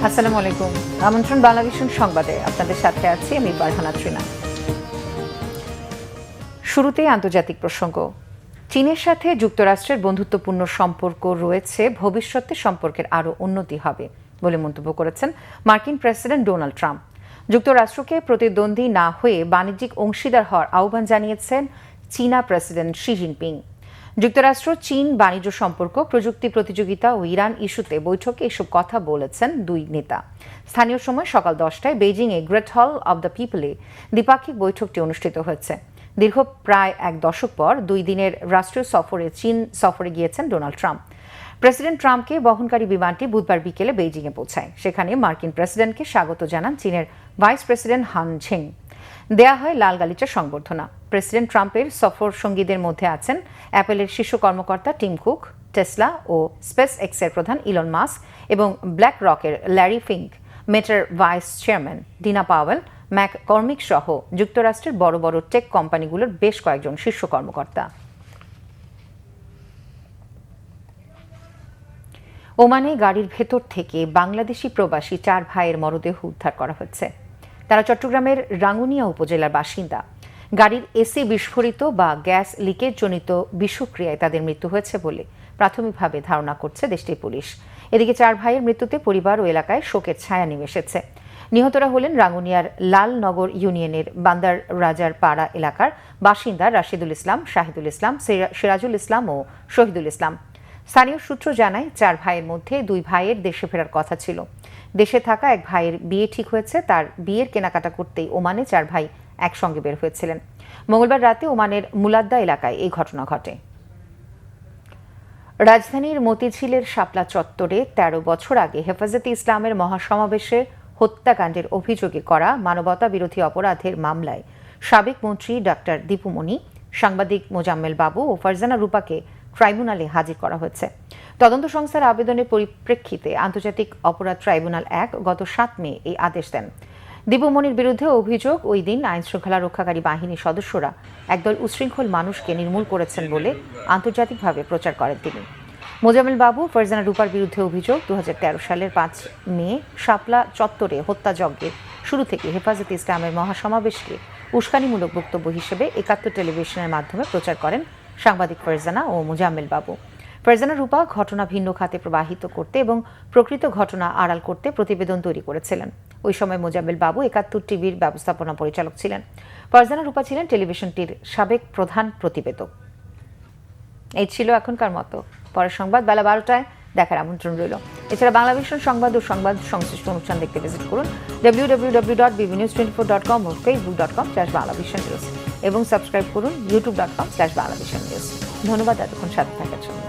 আসসালামু আলাইকুম। আমন্ত্রণ বাংলাভিশন সংবাদে আপনাদের সাথে আছি আমি বারহানা ত্রিনা। শুরুতেই আন্তর্জাতিক প্রসঙ্গ। চীনের সাথে যুক্তরাষ্ট্রের বন্ধুত্বপূর্ণ সম্পর্ক রয়েছে, ভবিষ্যতে সম্পর্কের আরও উন্নতি হবে বলে মন্তব্য করেছেন মার্কিন প্রেসিডেন্ট ডোনাল্ড ট্রাম্প। যুক্তরাষ্ট্রকে প্রতিদ্বন্দ্বী না হয়ে বাণিজ্যিক অংশীদার হওয়ার আহ্বান জানিয়েছেন চীনা প্রেসিডেন্ট শি জিনপিং। যুক্তরাষ্ট্র চীন বাণিজ্য সম্পর্ক, প্রযুক্তি প্রতিযোগিতা ও ইরান ইস্যুতে বৈঠকে এসব কথা বলেছেন দুই নেতা। স্থানীয় সময় সকাল 10টায় বেইজিংয়ে গ্রেট হল অব দ্য পিপলে দ্বিপাক্ষিক বৈঠকটি অনুষ্ঠিত হয়েছে। দীর্ঘ প্রায় এক দশক পর 2 দিনের রাষ্ট্রীয় সফরে চীন সফরে গিয়েছেন ডোনাল্ড ট্রাম্প। প্রেসিডেন্ট ট্রাম্পকে বহনকারী বিমানটি বুধবার বিকেলে বেইজিংয়ে পৌঁছায়। সেখানে মার্কিন প্রেসিডেন্টকে স্বাগত জানান চীনের ভাইস প্রেসিডেন্ট হান ঝেং। দেয়া হয় লাল গালিচা সংবর্ধনা। প্রেসিডেন্ট ট্রাম্পের সফর সঙ্গীদের মধ্যে আছেন অ্যাপেলের শীর্ষ কর্মকর্তা টিম কুক, টেসলা ও স্পেস এক্সের প্রধান ইলন মাস্ক এবং ব্ল্যাক রকের ল্যারি ফিঙ্ক, মেটার vice chairman Dina Powell, McCormick সহ যুক্তরাষ্ট্রের বড় বড় টেক কোম্পানিগুলোর বেশ কয়েকজন শীর্ষ কর্মকর্তা। ওমানে গাড়ির ভেতর থেকে বাংলাদেশি প্রবাসী 4 ভাইয়ের মরদেহ উদ্ধার করা হয়েছে। তারা চট্টগ্রামের রাঙ্গুনিয়া উপজেলার বাসিন্দা। গাড়ির এসি বিস্ফোরিত বা গ্যাস লিকেজ জনিত বিষক্রিয়ায় তাদের মৃত্যু হয়েছে বলে প্রাথমিকভাবে ধারণা করছে দেশটির পুলিশ। এদিকে 4 ভাইয়ের মৃত্যুতে পরিবার ও এলাকায় শোকের ছায়া নেমে এসেছে। নিহতরা হলেন রাঙ্গুনিয়ার লালনগর ইউনিয়নের বান্দার রাজার পাড়া এলাকার বাসিন্দা রাশিদুল ইসলাম, শাহিদুল ইসলাম, সিরাজুল ইসলাম ও শহীদুল ইসলাম। স্থানীয় সূত্র জানায় 4 ভাইয়ের মধ্যে 2 ভাইয়ের দেশে ফেরার কথা ছিল। দেশে থাকা এক ভাইয়ের বিয়ে ঠিক হয়েছে। তার বিয়ের কেনাকাটা করতেই ওমানে 4 ভাই একসঙ্গে বের হয়েছিলেন। মঙ্গলবার রাতে ওমানের মুলাদ্দা এলাকায় এই ঘটনা ঘটে। রাজধানীর মতিঝিলের শাপলা চত্বরে 13 বছর আগে হেফাজতে ইসলামের মহাসমাবেশে হত্যাকাণ্ডের অভিযোগে করা মানবতা বিরোধী অপরাধের মামলায় সাবেক মন্ত্রী ডাক্তার দীপু মনি, সাংবাদিক মোজাম্মেল বাবু ও ফারজানা রূপাকে ট্রাইব্যুনালে হাজির করা হয়েছে। তদন্ত সংস্থার আবেদনের পরিপ্রেক্ষিতে আন্তর্জাতিক অপরাধ ট্রাইব্যুনাল 1 গত 7 মে এই আদেশ দেন। দীপুমনির বিরুদ্ধে অভিযোগ, ওই দিন আইন শৃঙ্খলা রক্ষাকারী বাহিনীর সদস্যরা একদল উচ্ছৃঙ্খল মানুষকে নির্মূল করেছেন বলে আন্তর্জাতিকভাবে প্রচার করেন তিনি। মোজাম্মেল বাবু, ফারজানা রূপার বিরুদ্ধে অভিযোগ, 2013 সালের 5 মে শাপলা চত্বরে হত্যাযজ্ঞের শুরু থেকে হেফাজতে ইসলামের মহাসমাবেশকে উস্কানিমূলক বক্তব্য হিসেবে 71 টেলিভিশনের মাধ্যমে প্রচার করেন সাংবাদিক ফারজানা ও মোজাম্মেল বাবু। ফারজানা রূপা ঘটনা ভিন্ন খাতে প্রবাহিত করতে এবং প্রকৃত ঘটনা আড়াল করতে প্রতিবেদন তৈরি করেছিলেন। ওই সময় মোজাম্মেল বাবু 71 টিভির ব্যবস্থাপনা পরিচালক ছিলেন। ফারজানা রূপা ছিলেন টেলিভিশনটির সাবেক প্রধান প্রতিবেদক। এই ছিল এখনকার মতো। পরের সংবাদ বেলা 12টায় দেখার আমন্ত্রণ রইল। এছাড়া বাংলাভিশন সংবাদ ও সংবাদ সংশ্লিষ্ট অনুষ্ঠান দেখতে ভিজিট করুন www.bbnews24.com ও facebook.com/banglavishnnews এবং সাবস্ক্রাইব করুন youtube.com/banglavishnnews। ধন্যবাদ এতক্ষণ সাথে থাকার জন্য।